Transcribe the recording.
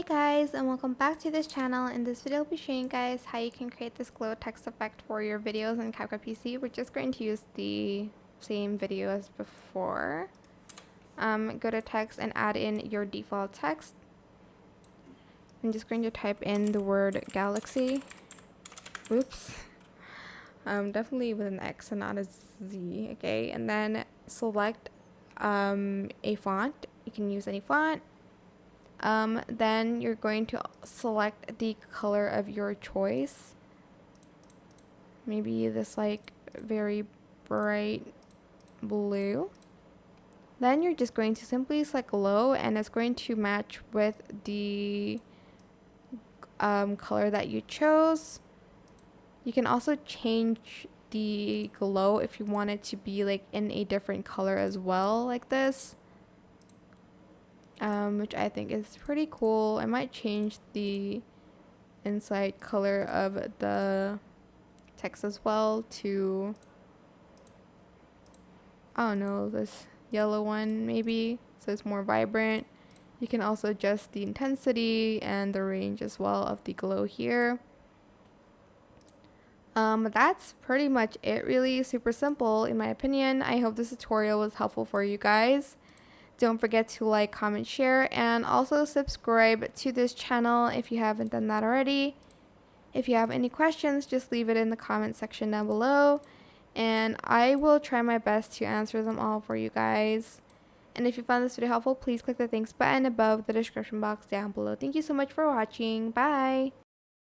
Hey guys, and welcome back to this channel. In this video I'll be showing you guys how you can create this glow text effect for your videos in CapCut PC. We're just going to use the same video as before. Go to text and add in your default text. I'm just going to type in the word galaxy. Oops. Definitely with an X and not a Z. Okay, and then select a font. You can use any font. Then you're going to select the color of your choice. Maybe this like very bright blue. Then you're just going to simply select glow, and it's going to match with the color that you chose. You can also change the glow if you want it to be like in a different color as well, like this. Which I think is pretty cool. I might change the inside color of the text as well to, I don't know, this yellow one maybe, so it's more vibrant. You can also adjust the intensity and the range as well of the glow here. That's pretty much it, really. Super simple in my opinion. I hope this tutorial was helpful for you guys. Don't forget to like, comment, share, and also subscribe to this channel if you haven't done that already. If you have any questions, just leave it in the comment section down below, and I will try my best to answer them all for you guys. And if you found this video helpful, please click the thanks button above the description box down below. Thank you so much for watching. Bye!